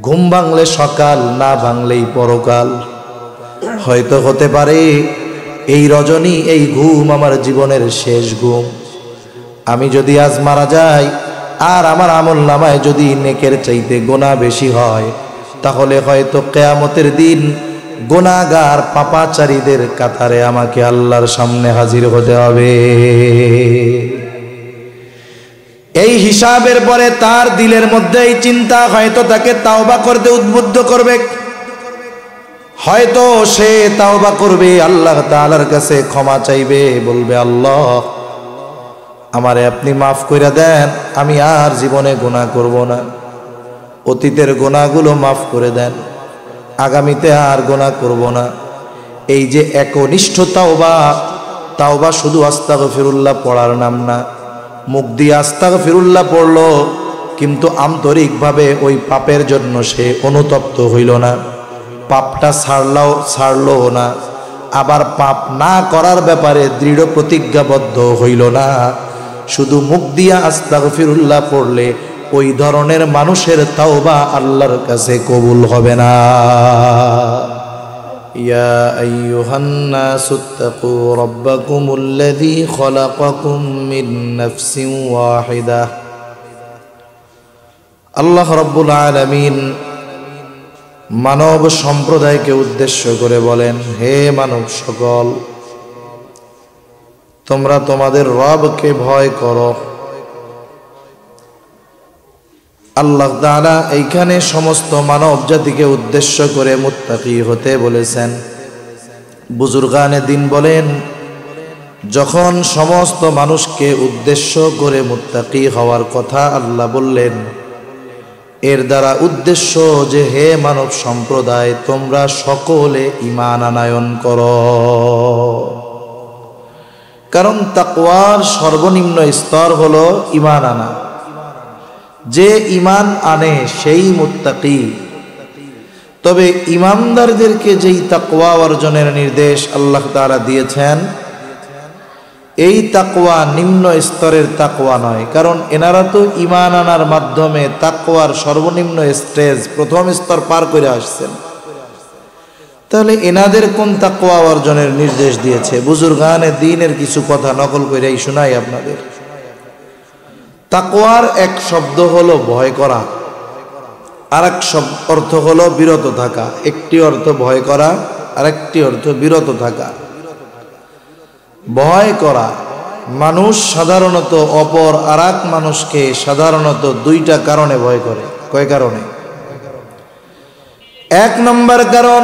ঘুম ভাঙলে সকাল, না ভাঙলেই পরকাল। হয়তো হতে পারে এই রজনী, এই ঘুম আমার জীবনের শেষ ঘুম। আমি যদি আজ মারা যাই আর আমার আমল নামায় যদি নেকের চাইতে গোনা বেশি হয়, তাহলে হয়তো কিয়ামতের দিন গুনাহগার পাপাচারীদের কাতারে আমাকে আল্লাহর সামনে হাজির হতে হবে। এই হিসাবের পরে তার দিলের মধ্যে এই চিন্তা হয়তো তাকে তাওবা করতে উদ্বুদ্ধ করবে। হয়তো সে তাওবা করবে, আল্লাহ তাআলার কাছে ক্ষমা চাইবে, বলবে আল্লাহ আমারে আপনি মাফ করে দেন, আমি আর জীবনে গুনাহ করব না। অতীতের গুনাহগুলো মাফ করে দেন, আগামীতে আর গুনাহ করব না। এই যে একনিষ্ঠ তাওবা, তাওবা শুধু আস্তাগফিরুল্লাহ পড়ার নাম না। মুখ দিয়ে আস্তাগফিরুল্লাহ পড়লো, কিন্তু আন্তরিকভাবে ওই পাপের জন্য সে অনুতপ্ত হইল না, পাপটা ছাড়লো না, আবার পাপ না করার ব্যাপারে দৃঢ় প্রতিজ্ঞাবদ্ধ হইল না। শুধু মুখ দিয়ে আস্তাগফিরুল্লাহ পড়লে ওই ধরনের মানুষের তাওবা আল্লাহর কাছে কবুল হবে না। ইয়া আইয়ুহান নাসুত্তাকু রাব্বাকুমুল্লাযী খালাকাকুম মিন নাফসিন ওয়াহিদাহ। আল্লাহ রাব্বুল আলামিন মানব সম্প্রদায়কে উদ্দেশ্য করে বলেন, হে মানব সকল, তোমরা তোমাদের রবকে ভয় করো। আল্লাহ তাআলা এইখানে সমস্ত মানব জাতিকে উদ্দেশ্য করে মুত্তাকি হতে বলেছেন। বুজুর্গানে দিন বলেন, যখন সমস্ত মানুষকে উদ্দেশ্য করে মুত্তাকি হওয়ার কথা আল্লাহ বললেন, এর দ্বারা উদ্দেশ্য যে হে মানব সম্প্রদায়, তোমরা সকলে ঈমান আনয়ন করো। কারণ তাকওয়ার সর্বনিম্ন স্তর হলো ঈমান আনা। যে ঈমান আনে সেই মুত্তাকি। তবে ঈমানদারদেরকে যেই তাকওয়া অর্জনের নির্দেশ আল্লাহ তাআলা দিয়েছেন, এই তাকওয়া নিম্ন স্তরের তাকওয়া নয়। কারণ এনারা তো ঈমান আনার মাধ্যমে তাকওয়ার সর্বনিম্ন স্টেজ, প্রথম স্তর পার করে আসছেন। তাহলে এনাদের কোন তাকওয়া অর্জনের নির্দেশ দিয়েছে? বুজুর্গানে দ্বীনের কিছু কথা নকল করেই শোনাই আপনাদের। তাকওয়ার এক শব্দ হলো ভয় করা, আর এক অর্থ হলো বিরত থাকা। একটি অর্থ ভয় করা, আরেকটি অর্থ বিরত থাকা। ভয় করা, মানুষ সাধারণত অপর আর এক মানুষকে সাধারণত দুইটা কারণে ভয় করে। কয় কারণে? এক নম্বর কারণ,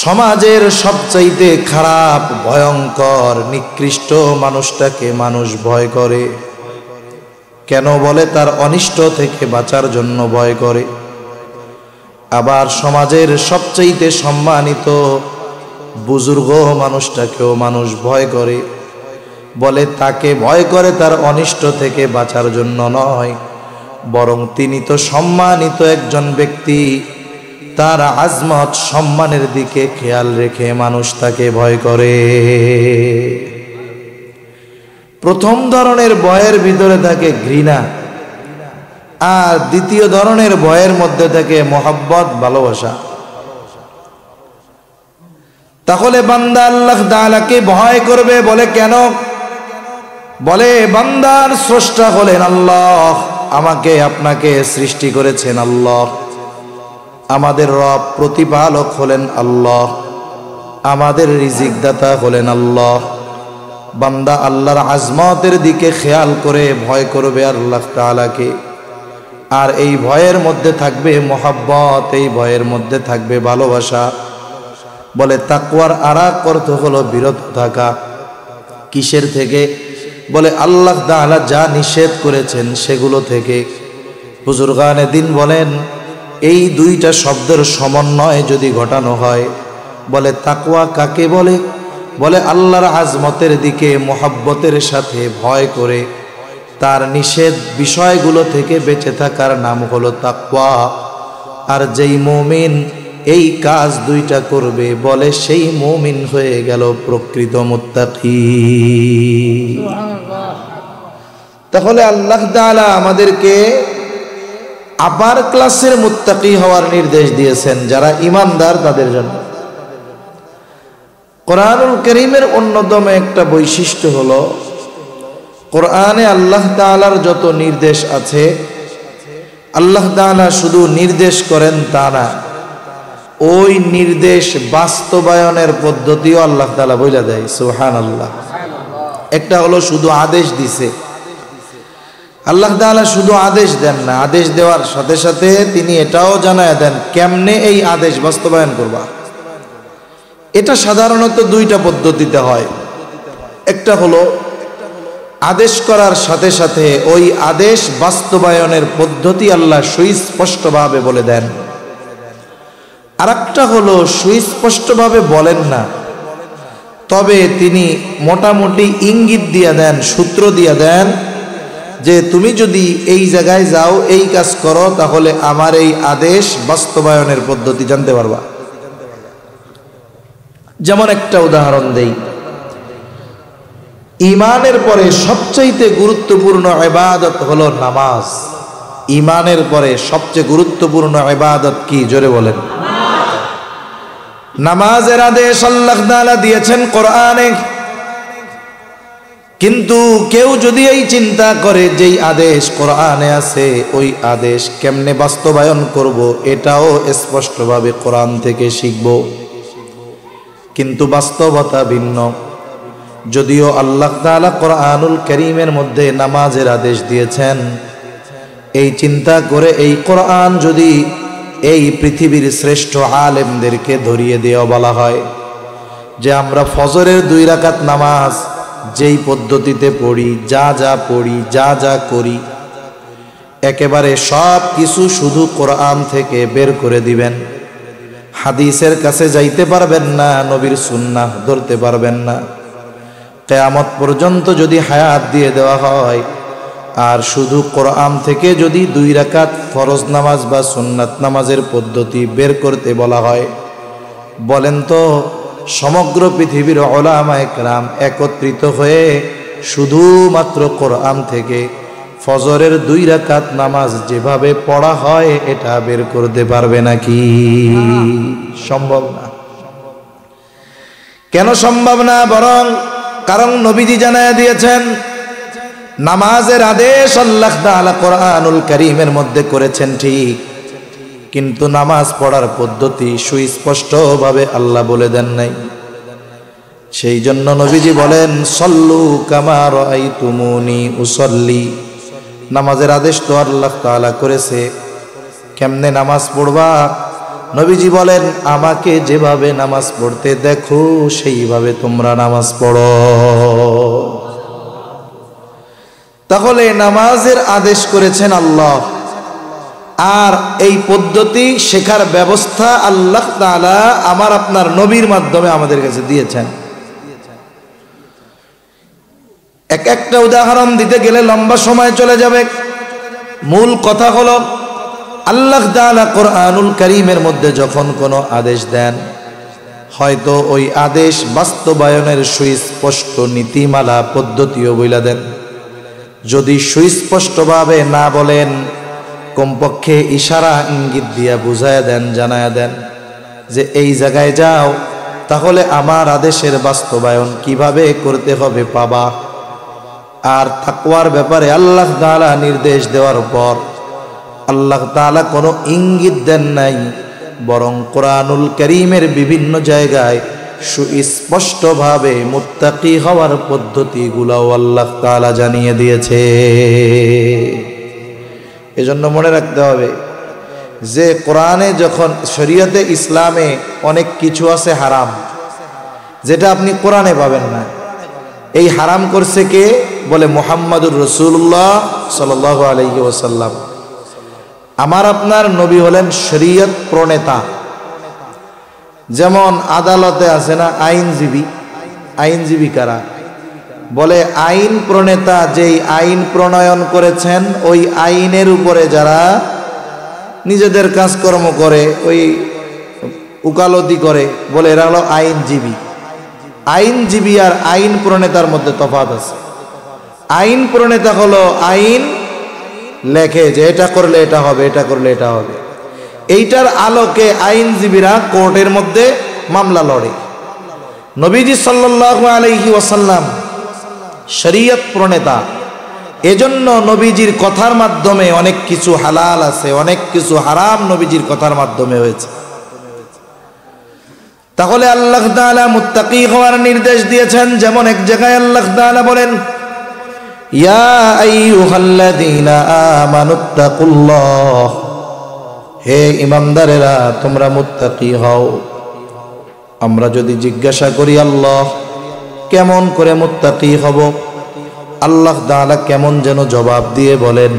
সমাজের সবচাইতে খারাপ, ভয়ঙ্কর, নিকৃষ্ট মানুষটাকে মানুষ ভয় করে। কেন বলে? তার অনিষ্ট থেকে বাঁচার জন্য ভয় করে। আবার সমাজের সবচাইতে সম্মানিত বুজুর্গ মানুষটাকেও মানুষ ভয় করে। বলে তাকে ভয় করে তার অনিষ্ট থেকে বাঁচার জন্য নয়, বরং তিনি তো সম্মানিত একজন ব্যক্তি, তার আজমত সম্মানের দিকে খেয়াল রেখে মানুষ তাকে ভয় করে। প্রথম ধরনের ভয়ের ভিতরে থাকে ঘৃণা, আর দ্বিতীয় ধরনের ভয়ের মধ্যে থাকে মহব্বত, ভালোবাসা। তাহলে বান্দা আল্লাহ তাআলাকে ভয় করবে। বলে কেন? বলে বান্দার স্রষ্টা হলেন আল্লাহ, আমাকে আপনাকে সৃষ্টি করেছেন আল্লাহ। আমাদের রব প্রতিপালক হলেন আল্লাহ, আমাদের রিজিক দাতা হলেন আল্লাহ। বান্দা আল্লাহর আজমতের দিকে খেয়াল করে ভয় করবে আল্লাহ তাআলাকে। আর এই ভয়ের মধ্যে থাকবে মহব্বত, এই ভয়ের মধ্যে থাকবে ভালোবাসা। বলে তাকওয়ার আরেক অর্থ হলো বিরত থাকা। কিসের থেকে? বলে আল্লাহ তাআলা যা নিষেধ করেছেন সেগুলো থেকে। বুজুর্গানে দিন বলেন, এই দুইটা শব্দের সমন্বয় যদি ঘটানো হয়, বলে তাকওয়া কাকে বলে? বলে আল্লাহর আজমতের দিকে মহব্বতের সাথে ভয় করে তার নিষেধ বিষয়গুলো থেকে বেঁচে থাকার নাম হলো তাকওয়া। আর যেই মুমিন এই কাজ দুইটা করবে, বলে সেই মুমিন হয়ে গেল প্রকৃত মুত্তাকি। তাহলে আল্লাহ তাআলা আমাদেরকে আপার ক্লাসের মুত্তাকি হওয়ার নির্দেশ দিয়েছেন যারা ঈমানদার তাদের জন্য। কোরআনুল কারীমের অন্যতম একটা বৈশিষ্ট্য হলো কোরআনে আল্লাহ তাআলার যত নির্দেশ আছে আল্লাহ তাআলা শুধু নির্দেশ করেন তা না, ওই নির্দেশ বাস্তবায়নের পদ্ধতিও আল্লাহ তাআলা বলে দেয়। সুবহানাল্লাহ। একটা হলো শুধু আদেশ দিছে, আল্লাহ তাআলা শুধু আদেশ দেন না, আদেশ দেওয়ার সাথে সাথে তিনি এটাও জানায় দেন কেমনে এই আদেশ বাস্তবায়ন করবা। এটা সাধারণত দুইটা পদ্ধতিতে হয়। একটা হলো আদেশ করার সাথে সাথে ওই আদেশ বাস্তবায়নের পদ্ধতি আল্লাহ সুস্পষ্টভাবে বলে দেন। আরেকটা হলো সুস্পষ্টভাবে বলেন না, তবে তিনি মোটামুটি ইঙ্গিত দিয়ে দেন, সূত্র দিয়ে দেন যে তুমি যদি এই জায়গায় যাও, এই কাজ করো, তাহলে আমার এই আদেশ বাস্তবায়নের পদ্ধতি জানতে পারবা। যেমন একটা উদাহরণ দেই, ঈমানের পরে সবচেয়ে গুরুত্বপূর্ণ ইবাদত হলো নামাজ। ঈমানের পরে সবচেয়ে গুরুত্বপূর্ণ ইবাদত কি? জোরে বলেন। নামাজের আদেশ আল্লাহ তাআলা দিয়েছেন কোরআনে, কিন্তু কেউ যদি এই চিন্তা করে যেই আদেশ কোরআনে আছে ওই আদেশ কেমনে বাস্তবায়ন করব, এটাও স্পষ্টভাবে কোরআন থেকে শিখব, কিন্তু বাস্তবতা ভিন্ন। যদিও আল্লাহ তাআলা কোরআনুল কারীমের মধ্যে নামাজের আদেশ দিয়েছেন, এই চিন্তা করে এই কোরআন যদি এই পৃথিবীর শ্রেষ্ঠ আলেমদেরকে ধরিয়ে দেওয়া বলা হয় যে আমরা ফজরের 2 রাকাত নামাজ যেই পদ্ধতিতে পড়ি, যা যা পড়ি, যা যা করি, একেবারে সব কিছু শুধু কোরআন থেকে বের করে দিবেন, হাদিসের কাছে যাইতে পারবেন না, নবীর সুন্নাহ ধরতে পারবেন না। কিয়ামত পর্যন্ত যদি হায়াত দিয়ে দেওয়া হয় আর শুধু কোরআন থেকে যদি 2 রাকাত ফরজ নামাজ বা সুন্নাত নামাজের পদ্ধতি বের করতে বলা হয়, বলেন তো সমগ্র পৃথিবীর উলামায়ে কেরাম একত্রিত হয়ে শুধুমাত্র কোরআন থেকে ফজরের 2 রাকাত নামাজ যেভাবে পড়া হয় এটা বের করতে পারবে নাকি? সম্ভব না। কেন সম্ভব না? বরং কারণ নবীজি জানায় দিয়েছেন নামাজের আদেশ আল্লাহ তাআলা কোরআনুল কারীমের মধ্যে করেছেন ঠিক, কিন্তু নামাজ পড়ার পদ্ধতি সুস্পষ্টভাবে আল্লাহ বলে দেন নাই। সেই জন্য নবীজি বলেন সল্লু কামা রাআইতুমুনি উসাল্লি। নামাজের আদেশ তো আল্লাহ তাআলা করেছে, কেমনে নামাজ পড়বা? নবীজি বলেন আমাকে যেভাবে নামাজ পড়তে দেখো সেইভাবে তোমরা নামাজ পড়ো। তাহলে নামাজের আদেশ করেছেন আল্লাহ, আর এই পদ্ধতি শেখার ব্যবস্থা আল্লাহ তাআলা আমার আপনার নবীর মাধ্যমে আমাদের কাছে দিয়েছেন। একটা উদাহরণ দিতে গেলে লম্বা সময় চলে যাবে। মূল কথা হলো আল্লাহ তাআলা কোরআনুল কারীমের মধ্যে যখন কোনো আদেশ দেন, হয়তো ওই আদেশ বাস্তবায়নের সুস্পষ্ট নীতিমালা পদ্ধতিও বইলা দেন। যদি সুস্পষ্টভাবে না বলেন, কমপক্ষে ইশারা ইঙ্গিত দিয়া বুঝায় দেন, জানায় দেন যে এই জায়গায় যাও, তাহলে আমার আদেশের বাস্তবায়ন কিভাবে করতে হবে পাবা। আর তাকওয়ার ব্যাপারে আল্লাহ তাআলা নির্দেশ দেওয়ার পর আল্লাহ তাআলা কোনো ইঙ্গিত দেন নাই, বরং কোরআনুল কারীমের বিভিন্ন জায়গায় সুস্পষ্টভাবে মুত্তাকি হওয়ার পদ্ধতিগুলোও আল্লাহ তাআলা জানিয়ে দিয়েছে। এজন্য মনে রাখতে হবে যে কোরআনে যখন শরীয়তে ইসলামে অনেক কিছু আছে হারাম, যেটা আপনি কোরআনে পাবেন না। এই হারাম করছে কে? বলে মুহাম্মাদুর রাসূলুল্লাহ সাল্লাল্লাহু আলাইহি ওয়াসাল্লাম। আমার আপনার নবী হলেন শরীয়ত প্রণেতা। যেমন আদালতে আছে না আইনজীবী, আইনজীবী কারা? বলে আইন প্রণেতা যেই আইন প্রণয়ন করেছেন ওই আইনের উপরে যারা নিজেদের কাজকর্ম করে, ওই উকালতি করে, বলে এরা হলো আইনজীবী। আইনজীবী আর আইন প্রণেতার মধ্যে তফাৎ আছে। আইন প্রণেতা হলো আইন লেখে যে এটা করলে এটা হবে, এটা করলে এটা হবে। এইটার আলোকে আইনজীবীরা কোর্টের মধ্যে মামলা লড়ে। নবীজি সাল্লাল্লাহু আলাইহি ওয়াসাল্লাম শরীয়ত প্রণেতা, এজন্য নবীজির কথার মাধ্যমে অনেক কিছু হালাল আছে, অনেক কিছু হারাম নবীজির কথার মাধ্যমে হয়েছে। তাহলে আল্লাহ তাআলা মুত্তাকি হওয়ার নির্দেশ দিয়েছেন। যেমন এক জায়গায় আল্লাহ তাআলা বলেন, ইয়া আইয়ুহাল্লাযীনা আমানুত্তাকুল্লাহ, হে ঈমানদারেরা তোমরা মুত্তাকি হও। আমরা যদি জিজ্ঞাসা করি আল্লাহ কেমন করে মুত্তাকি হব, আল্লাহ তাআলা কেমন যেন জবাব দিয়ে বলেন,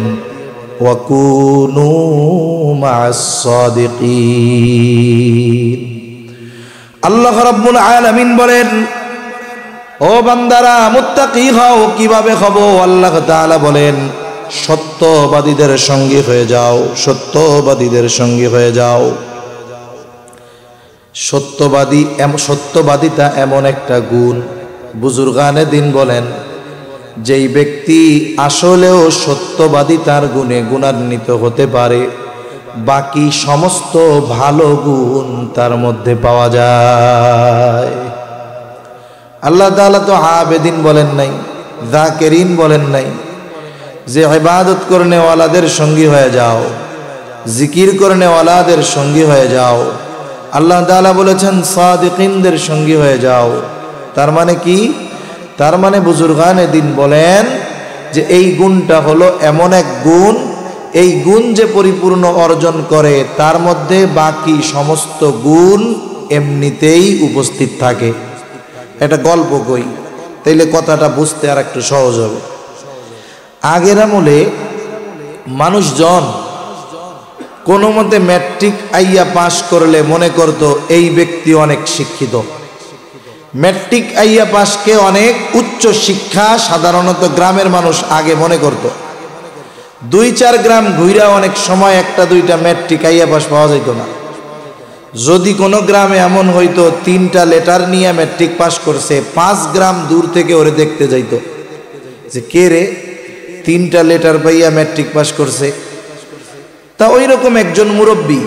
ওয়াকুনু মা'আস সাদিকিন। আল্লাহ রাব্বুল আলামিন বলেন, ও বান্দারা মুত্তাকি হও। কিভাবে হব? আল্লাহ তাআলা বলেন, সত্যবাদীদের সঙ্গী হয়ে যাও, সত্যবাদীদের সঙ্গী হয়ে যাও। সত্যবাদিতা এমন একটা গুণ, বুজুর্গানে দিন বলেন, যেই ব্যক্তি আসলেও সত্যবাদিতার গুণে গুণান্বিত হতে পারে, বাকি সমস্ত ভালো গুণ তার মধ্যে পাওয়া যায়। আল্লাহ তাআলা তো আবেদিন বলেন নাই, যাকিরিন বলেন নাই যে ইবাদত করনে ওয়ালাদের সঙ্গী হয়ে যাও, জিকির করনে ওয়ালাদের সঙ্গী হয়ে যাও। আল্লাহ তাআলা বলেছেন সাদিকিনদের সঙ্গী হয়ে যাও। তার মানে কি? তার মানে বুজুর্গানে দিন বলেন যে এই গুণটা হলো এমন এক গুণ, এই গুণ যে পরিপূর্ণ অর্জন করে তার মধ্যে বাকি সমস্ত গুণ এমনিতেই উপস্থিত থাকে। এটা গল্প কই, তাইলে কথাটা বুঝতে আর একটু সহজ হবে। আগের আমলে মানুষজন কোনো মতে ম্যাট্রিক আইয়া পাশ করলে মনে করত এই ব্যক্তি অনেক শিক্ষিত। ম্যাট্রিক আইয়া পাশকে অনেক উচ্চ শিক্ষা সাধারণত গ্রামের মানুষ আগে মনে করত। 2-4 গ্রাম ঘুইরা অনেক সময় একটা দুইটা ম্যাট্রিক আইয়া পাশ পাওয়া যেত না। যদি কোনো গ্রামে এমন হইতো 3টা লেটার নিয়ে ম্যাট্রিক পাশ করছে, 5 গ্রাম দূর থেকে ওরে দেখতে যাইত যে কে রে 3টা লেটার পাইয়া ম্যাট্রিক পাশ করছে। তা ওই রকম একজন মুরব্বী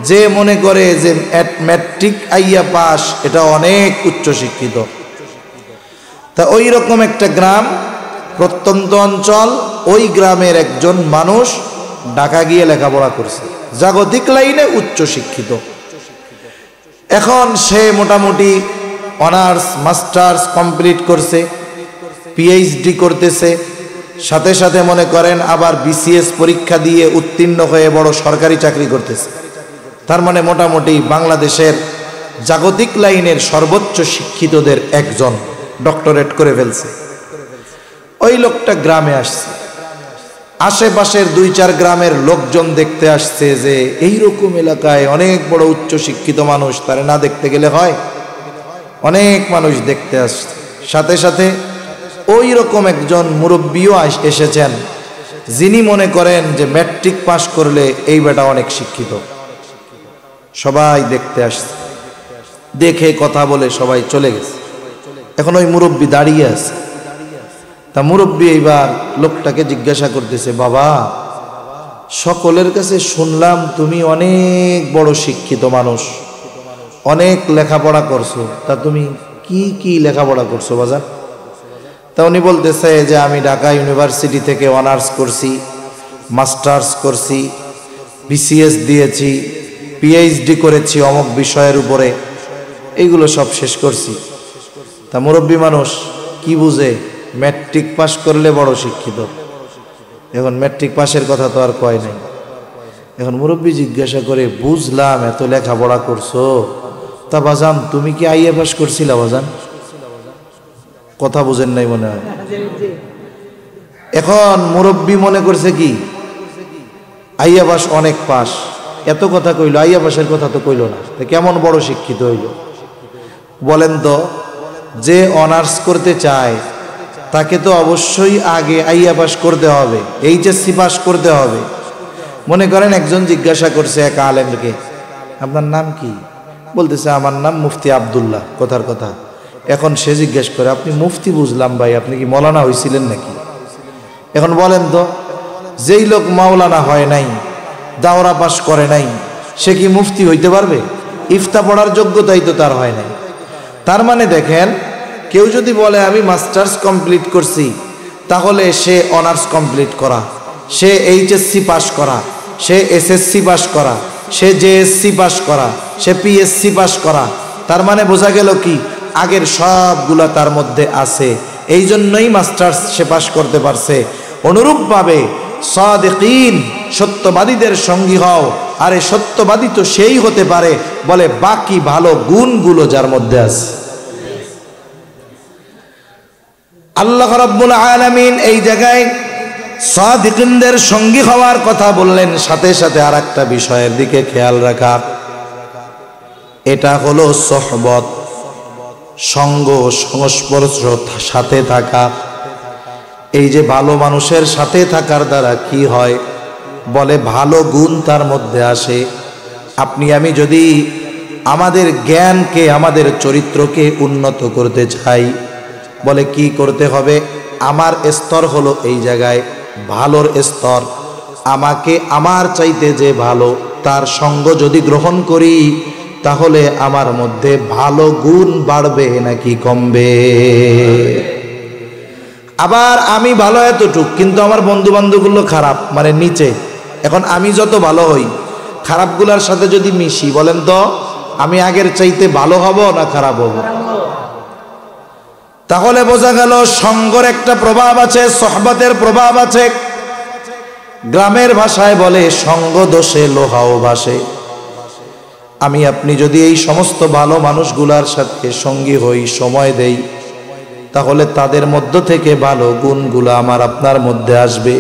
যে মনে করে যে ম্যাট্রিক আইয়া পাস এটা অনেক উচ্চ শিক্ষিত, তা ওই রকম একটা গ্রাম, প্রত্যন্ত অঞ্চল, ওই গ্রামের একজন মানুষ ঢাকা গিয়ে লেখাপড়া করছে, জাগতিক লাইনে উচ্চ শিক্ষিত। এখন সে মোটামুটি অনার্স মাস্টার্স কমপ্লিট করছে, পিএইচডি করতেছে, সাথে সাথে মনে করেন আবার বিসিএস পরীক্ষা দিয়ে উত্তীর্ণ হয়ে বড় সরকারি চাকরি করতেছে। তার মানে মোটামুটি বাংলাদেশের জাগতিক লাইনের সর্বোচ্চ শিক্ষিতদের একজন, ডক্টরেট করে ফেলছে। ওই লোকটা গ্রামে আসছে, আশেপাশের 2-4 গ্রামের লোকজন দেখতে আসছে যে এইরকম এলাকায় অনেক বড় উচ্চ শিক্ষিত মানুষ, তারে না দেখতে গেলে হয়। অনেক মানুষ দেখতে আসছে, সাথে সাথে ওই রকম একজন মুরব্বীও এসেছেন যিনি মনে করেন যে ম্যাট্রিক পাস করলে এই বেটা অনেক শিক্ষিত। সবাই দেখতে আসছে, দেখে কথা বলে সবাই চলে গেছে। এখন ওই মুরব্বী দাঁড়িয়ে আছে। তা মুরব্বী এইবার লোকটাকে জিজ্ঞাসা করতেছে, বাবা সকলের কাছে শুনলাম তুমি অনেক বড় শিক্ষিত মানুষ, অনেক লেখাপড়া করছো, তা তুমি কি কি লেখাপড়া করছো বাজার? তা উনি বলতেছে যে আমি ঢাকা ইউনিভার্সিটি থেকে অনার্স করছি, মাস্টার্স করছি, বিসিএস দিয়েছি, পিএইচডি করেছি অমুক বিষয়ের উপরে, এইগুলো সব শেষ করছি। তা মুরব্বী মানুষ কি বুঝে? ম্যাট্রিক পাস করলে বড় শিক্ষিত। এখন ম্যাট্রিক পাসের কথা তো আর কয় নাই। এখন মুরব্বী জিজ্ঞাসা করে, বুঝলাম এত লেখাপড়া করছো, তা বাজান তুমি কি আইএ পাস করছিলা বাজান? কথা বুঝেন নাই মনে হয়। এখন মুরব্বী মনে করছে কি আইয়া পাস অনেক পাস, এত কথা কইল, আইয়া পাসের কথা তো কইল না, কেমন বড় শিক্ষিত হইল? বলেন তো, যে অনার্স করতে চায় তাকে তো অবশ্যই আগে আইয়া পাস করতে হবে, এইচএসসি পাস করতে হবে। মনে করেন একজন জিজ্ঞাসা করছে এক আলেমকে, আপনার নাম কি? বলতেছে আমার নাম মুফতি আব্দুল্লাহ, কথার কথা। এখন সে জিজ্ঞেস করে, আপনি মুফতি বুঝলাম ভাই, আপনি কি মৌলানা হয়েছিলেন নাকি? এখন বলেন তো যেই লোক মাওলানা হয় নাই, দাওরা পাশ করে নাই, সে কি মুফতি হইতে পারবে? ইফতা পড়ার যোগ্যতাই তো তার হয় নাই। তার মানে দেখেন, কেউ যদি বলে আমি মাস্টার্স কমপ্লিট করছি, তাহলে সে অনার্স কমপ্লিট করা, সে এইচএসসি পাশ করা, সে এসএসসি পাশ করা, সে জেএসসি পাশ করা, সে পিএসসি পাশ করা। তার মানে বোঝা গেল কি, আগের সবগুলা তার মধ্যে আছে, এই জন্যই মাস্টার্স সে পাশ করতে পারছে। অনুরূপভাবে সাদিকিন, সত্যবাদীদের সঙ্গী হও। আরে সত্যবাদী তো সেই হতে পারে বলে বাকি ভালো গুণগুলো যার মধ্যে আছে। আল্লাহ রাব্বুল আলামিন এই জায়গায় সাদিকিনদের সঙ্গী হওয়ার কথা বললেন, সাথে সাথে আর একটা বিষয়ের দিকে খেয়াল রাখা, এটা হলো সোহবত, সঙ্গ, সংস্পর্শ, সাথে থাকা। এই যে ভালো মানুষের সাথে থাকার দ্বারা কি হয়, বলে ভালো গুণ তার মধ্যে আসে। আপনি আমি যদি আমাদের জ্ঞানকে, আমাদের চরিত্রকে উন্নত করতে চাই, বলে কি করতে হবে? আমার স্তর হলো এই জায়গায় ভালোর স্তর, আমাকে আমার চাইতে যে ভালো তার সঙ্গ যদি গ্রহণ করি, তাহলে আমার মধ্যে ভালো গুণ বাড়বে নাকি কমবে? আবার আমি ভালো এতটুক, কিন্তু আমার বন্ধু বান্ধবগুলো খারাপ, মানে নিচে। এখন আমি যত ভালো হই, খারাপগুলার সাথে যদি মিশি, বলেন তো আমি আগের চাইতে ভালো হব না খারাপ হব? তাহলে বোঝা গেল সঙ্গের একটা প্রভাব আছে, সোহবতের প্রভাব আছে। গ্রামের ভাষায় বলে সঙ্গ দোষে লোহাও ভাসে। আমি আপনি যদি এই সমস্ত ভালো মানুষগুলার সাথে সঙ্গী হই, সময় দেই, তাহলে তাদের মধ্য থেকে ভালো গুণগুলো আমার আপনার মধ্যে আসবে।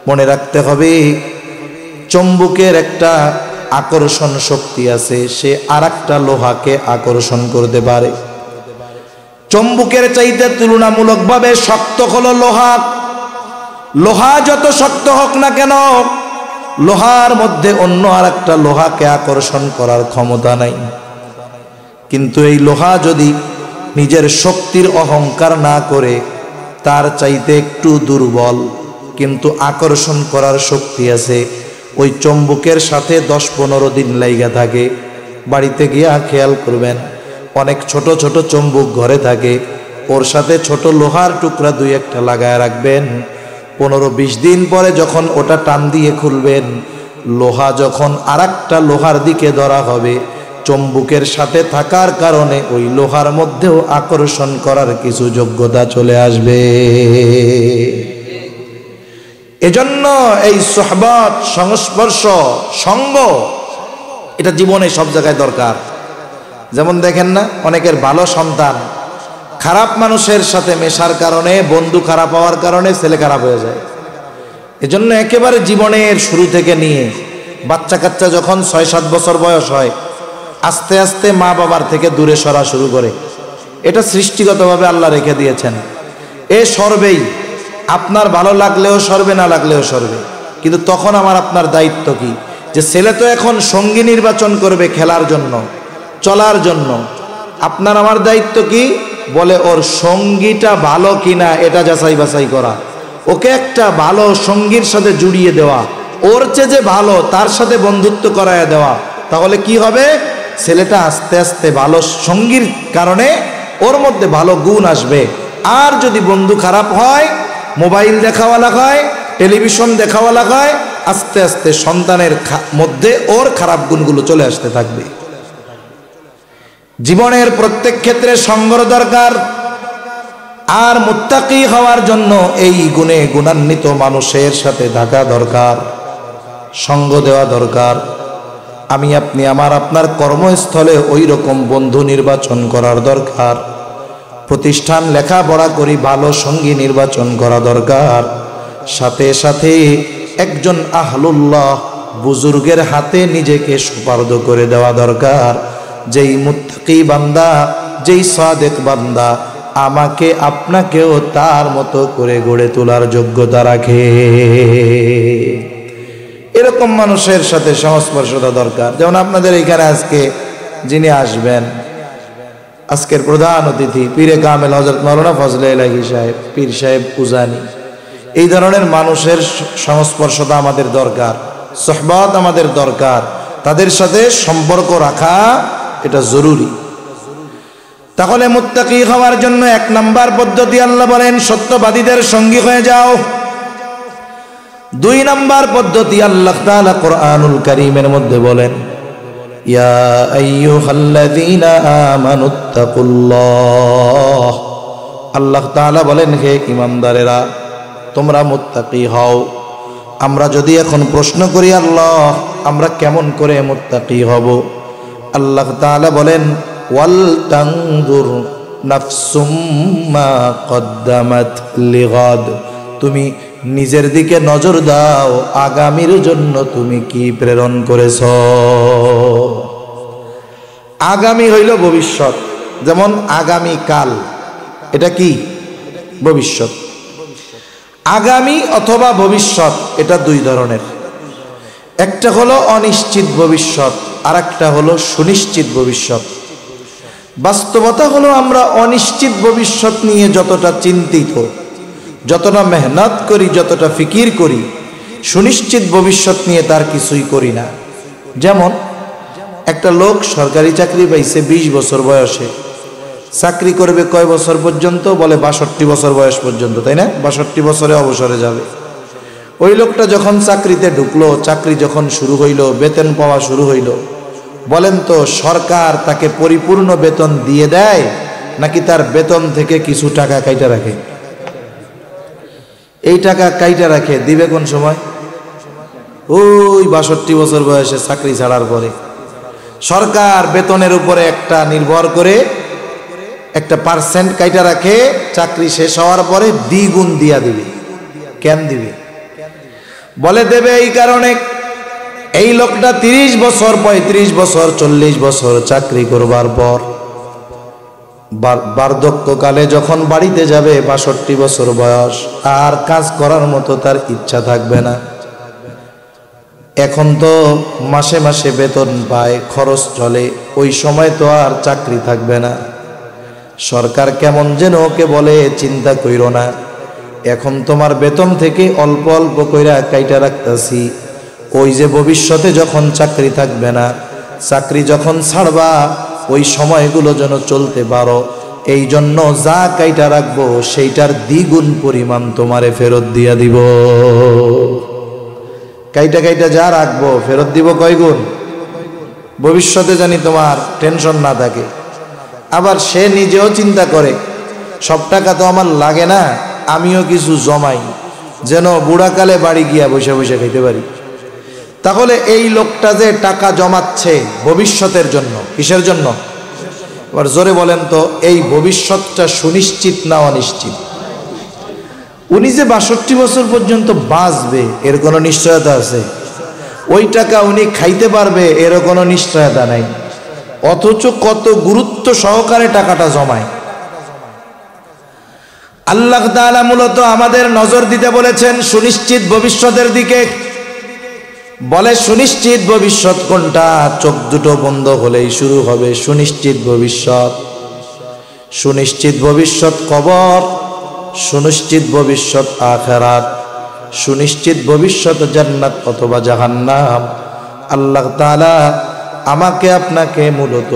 মনে রাখতে হবে, চুম্বকের একটা আকর্ষণ শক্তি আছে, সে আর একটা লোহাকে আকর্ষণ করতে পারে। চুম্বকের চাইতে তুলনামূলকভাবে শক্ত হলো লোহা। লোহা যত শক্ত হোক না কেন, লোহার মধ্যে অন্য আর একটা লোহাকে আকর্ষণ করার ক্ষমতা নাই। কিন্তু এই লোহা যদি নিজের শক্তির অহংকার না করে, তার চাইতে একটু দুর্বল কিন্তু আকর্ষণ করার শক্তি আছে, ওই চুম্বকের সাথে 10-15 দিন লাইগা থাকে। বাড়িতে গিয়া খেয়াল করবেন, অনেক ছোট ছোট চুম্বক ঘরে থাকে, ওর সাথে ছোট লোহার টুকরা 2-1টা লাগায় রাখবেন। 15-20 দিন পরে যখন ওটা টান দিয়ে খুলবেন, লোহা যখন আর একটা লোহার দিকে ধরা হবে, চুম্বকের সাথে থাকার কারণে ওই লোহার মধ্যেও আকর্ষণ করার কিছু যোগ্যতা চলে আসবে। এজন্য এই সোহবত, সংস্পর্শ, সঙ্গ, এটা জীবনে সব জায়গায় দরকার। যেমন দেখেন না, অনেকের ভালো সন্তান খারাপ মানুষের সাথে মেশার কারণে, বন্ধু খারাপ হওয়ার কারণে ছেলে খারাপ হয়ে যায়। এজন্য একেবারে জীবনের শুরু থেকে নিয়ে বাচ্চা কাচ্চা যখন 6-7 বছর বয়স হয়, আস্তে আস্তে মা বাবার থেকে দূরে সরা শুরু করে। এটা সৃষ্টিগতভাবে আল্লাহ রেখে দিয়েছেন। এ সরবেই, আপনার ভালো লাগলেও সরবে, না লাগলেও সরবে। কিন্তু তখন আমার আপনার দায়িত্ব কি? যে ছেলে তো এখন সঙ্গী নির্বাচন করবে খেলার জন্য, চলার জন্য। আপনার আমার দায়িত্ব কি? বলে ওর সঙ্গীটা ভালো কিনা এটা যাচাই বাছাই করা, ওকে একটা ভালো সঙ্গীর সাথে জুড়িয়ে দেওয়া, ওর চেয়ে যে ভালো তার সাথে বন্ধুত্ব করায় দেওয়া। তাহলে কি হবে? ছেলেটা আস্তে আস্তে ভালো সঙ্গীর কারণে ওর মধ্যে ভালো গুণ আসবে। আর যদি বন্ধু খারাপ হয়, মোবাইল দেখাওয়ালা হয়, টেলিভিশন দেখাওয়ালা হয়, আস্তে আস্তে সন্তানের মধ্যে ওর খারাপ গুণগুলো চলে আসতে থাকবে। জীবনের প্রত্যেক ক্ষেত্রে সঙ্গর দরকার। আর মুত্তাকি হওয়ার জন্য এই গুণে গুণান্বিত মানুষের সাথে থাকা দরকার, সঙ্গ দেওয়া দরকার। আমি আপনি আমার আপনার কর্মস্থলে ওই রকম বন্ধু নির্বাচন করার দরকার। প্রতিষ্ঠান লেখাপড়া করি, ভালো সঙ্গী নির্বাচন করা দরকার। সাথে সাথে একজন আহলুল্লাহ বুজুর্গের হাতে নিজেকে সুপার্দ করে দেওয়া দরকার, যেই মুত্তাকি বান্দা, যেই সাদেক বান্দা আমাকে আপনাকেও তার মতো করে গড়ে তোলার যোগ্যতা রাখে। এরকম মানুষের সাথে সংস্পর্শতা দরকার। যেমন আপনাদের এখানে আজকে যিনি আসবেন, আজকের প্রধান অতিথি পীরে কামেল হযরত মাওলানা ফজলে ইলাহি সাহেব, পীর সাহেব উজানি। এই ধরনের মানুষের সংস্পর্শতা আমাদের দরকার, সোহবত আমাদের দরকার, তাদের সাথে সম্পর্ক রাখা এটা জরুরি। তাহলে মুত্তাকি হওয়ার জন্য 1 নাম্বার পদ্ধতি আল্লাহ বলেন সত্যবাদীদের সঙ্গী হয়ে যাও। 2 নাম্বার পদ্ধতি আল্লাহ তাআলা কোরআনুল কারীমের মধ্যে বলেন ইয়া আইয়ুহাল্লাযীনা আমানুত্তাকুল্লাহ। আল্লাহ তাআলা বলেন হে ঈমানদারেরা তোমরা মুত্তাকি হও। আমরা যদি এখন প্রশ্ন করি আল্লাহ আমরা কেমন করে মুত্তাকি হব, আল্লাহ তাআলা বলেন ওয়াল তানজুর নাফসুম মা কদ্দামাত লিগাদ। তুমি নিজের দিকে নজর দাও, আগামীর জন্য তুমি কি প্রেরণ করেছ। আগামী হইল ভবিষ্যৎ, যেমন আগামী কাল এটা কি ভবিষ্যৎ। আগামী অথবা ভবিষ্যৎ এটা 2 ধরনের, একটা হলো অনিশ্চিত ভবিষ্যৎ আর একটা হলো সুনিশ্চিত ভবিষ্যৎ। বাস্তবতা হলো আমরা অনিশ্চিত ভবিষ্যৎ নিয়ে যতটা চিন্তিত, যতটা মেহনত করি, যতটা ফিকির করি, সুনিশ্চিত ভবিষ্যৎ নিয়ে তার কিছুই করি না। যেমন একটা লোক সরকারি চাকরি পাইছে 20 বছর বয়সে, চাকরি করবে কয় বছর পর্যন্ত, বলে 62 বছর বয়স পর্যন্ত, তাই না? 62 বছরে অবসরে যাবে। ওই লোকটা যখন চাকরিতে ঢুকলো, চাকরি যখন শুরু হইল, বেতন পাওয়া শুরু হইল, বলেন তো সরকার তাকে পরিপূর্ণ বেতন দিয়ে দেয় নাকি তার বেতন থেকে কিছু টাকা কাইটা রাখে? এই টাকা কাইটা রাখে দিবে কোন সময়? ওই 62 বছর বয়সে চাকরি ছাড়ার পরে। সরকার বেতনের উপরে একটা নির্ভর করে একটা পার্সেন্ট কাইটা রাখে, চাকরি শেষ হওয়ার পরে দ্বিগুণ দিয়া দিবে। কেন দিবে? বলে দেবে এই কারণে এই লোকটা 30 বছর 35 বছর 40 বছর চাকরি করবার পর বার্ধক্যকালে যখন বাড়িতে যাবে 62 বছর বয়স, আর কাজ করার মতো তার ইচ্ছা থাকবে না। এখন তো মাসে মাসে বেতন পায়, খরচ চলে, ওই সময় তো আর চাকরি থাকবে না। সরকার কেমন যেন ওকে বলে চিন্তা কইরো না, এখন তোমার বেতন থেকে অল্প অল্প কইরা কাইটা রাখতাছি, ওই যে ভবিষ্যতে যখন চাকরি থাকবে না, চাকরি যখন ছাড়বা ওই সময়গুলো যেন চলতে পারো, এই জন্য যা কাইটা রাখবো সেইটার দ্বিগুণ পরিমাণ তোমারে ফেরত দিয়া দিব। কাইটা কাইটা যা রাখবো ফেরত দিব কয় গুণ, ভবিষ্যতে জানি তোমার টেনশন না থাকে। আবার সে নিজেও চিন্তা করে সব টাকা তো আমার লাগে না, আমিও কিছু জমাই যেন বুড়াকালে বাড়ি গিয়া বসে বসে খাইতে পারি। তাহলে এই লোকটা যে টাকা জমাচ্ছে ভবিষ্যতের জন্য, কিসের জন্য? এবার জোরে বলেন তো, এই ভবিষ্যৎটা সুনিশ্চিত না অনিশ্চিত? উনি যে 62 বছর পর্যন্ত বাঁচবে এর কোনো নিশ্চয়তা আছে? ওই টাকা উনি খাইতে পারবে এর কোনো নিশ্চয়তা নাই, অথচ কত গুরুত্ব সহকারে টাকাটা জমায়। আল্লাহ তাআলা মূলত আমাদের নজর দিতে বলেছেন সুনিশ্চিত ভবিষ্যতের দিকে। বলে সুনিশ্চিত ভবিষ্যৎ কোনটা? চোখ দুটো বন্ধ হলেই শুরু হবে সুনিশ্চিত ভবিষ্যৎ। সুনিশ্চিত ভবিষ্যৎ কবর, সুনিশ্চিত ভবিষ্যৎ আখিরাত, সুনিশ্চিত ভবিষ্যৎ জান্নাত অথবা জাহান্নাম। আল্লাহ তাআলা আমাকে আপনাকে মূলত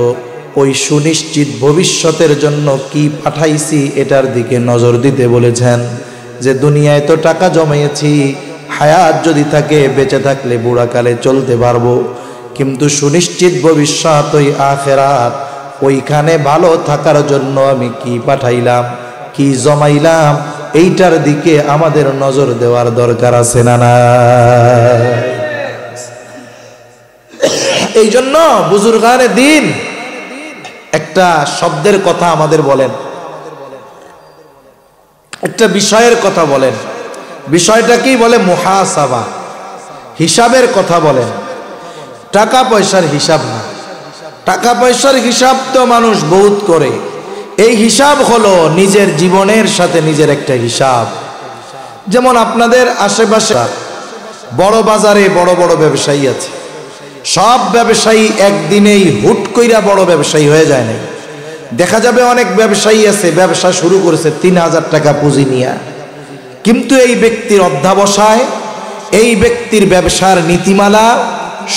ওই সুনিশ্চিত ভবিষ্যতের জন্য কি পাঠাইছি এটার দিকে নজর দিতে বলেছেন। যে দুনিয়ায় তো টাকা জমিয়েছি, হায়াত যদি থাকে, বেঁচে থাকলে বুড়াকালে চলতে পারবো, কিন্তু সুনিশ্চিত ভবিষ্যৎ ওই আখিরাত, ওইখানে ভালো থাকার জন্য আমি কি পাঠাইলাম, কি জমাইলাম, এইটার দিকে আমাদের নজর দেওয়ার দরকার আছে না? না, এই জন্য বুজুর্গানে দিন একটা শব্দের কথা আমাদের বলেন, একটা বিষয়ের কথা বলেন। বিষয়টা কি? বলে মুহাসাবা, হিসাবের কথা বলেন। টাকা পয়সার হিসাব না, টাকা পয়সার হিসাব তো মানুষ বহুত করে। এই হিসাব হলো নিজের জীবনের সাথে নিজের একটা হিসাব। যেমন আপনাদের আশেপাশে বড় বাজারে বড় বড় ব্যবসায়ী আছে, সব ব্যবসায়ী একদিনেই হুট কইরা বড় ব্যবসায়ী হয়ে যায় না। দেখা যাবে অনেক ব্যবসায়ী আছে ব্যবসা শুরু করেছে 3000 টাকা পুঁজি নিয়ে, কিন্তু এই ব্যক্তির অধ্যাবসায়, এই ব্যক্তির ব্যবসার নীতিমালা,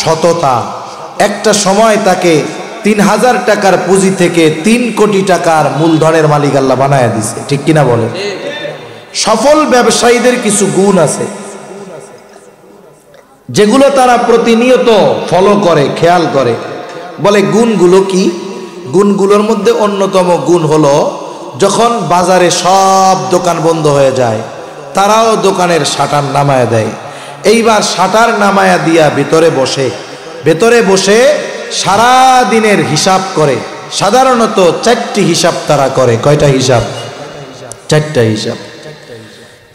সততা একটা সময় তাকে ৩,০০০ টাকার পুঁজি থেকে ৩ কোটি টাকার মূলধনের মালিক আল্লাহ বানায়া দিছে। ঠিক কিনা বলে? সফল ব্যবসায়ীদের কিছু গুণ আছে যেগুলো তারা প্রতিনিয়ত ফলো করে, খেয়াল করে। বলে গুণগুলো কি? গুণগুলোর মধ্যে অন্যতম গুণ হলো, যখন বাজারে সব দোকান বন্ধ হয়ে যায় তারাও দোকানের শাটার নামায়া দেয়। এইবার শাটার নামায়া দিয়া ভেতরে বসে সারা দিনের হিসাব করে। সাধারণত 4টি হিসাব তারা করে। কয়টা হিসাব? 4টা হিসাব।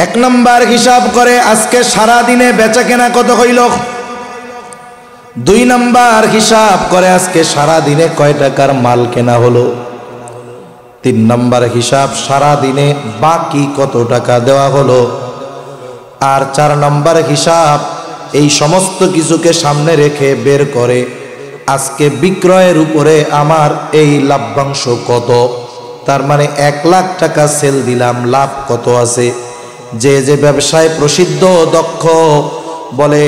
1 নম্বর হিসাব করে আজকে সারা দিনে বেচা কেনা কত হইল। 2 নম্বর হিসাব করে আজকে সারা দিনে কয় টাকার মাল কেনা হলো। 3 নম্বর হিসাব সারা দিনে বাকি কত টাকা দেওয়া হলো। আর 4 নম্বর হিসাব এই সমস্ত কিছুকে সামনে রেখে বের করে আজকে বিক্রয়ের উপরে আমার এই লাভ্যাংশ কত। তার মানে 1 লাখ টাকা সেল দিলাম, লাভ কত আছে। যে ব্যবসায় প্রসিদ্ধ দক্ষ, বলে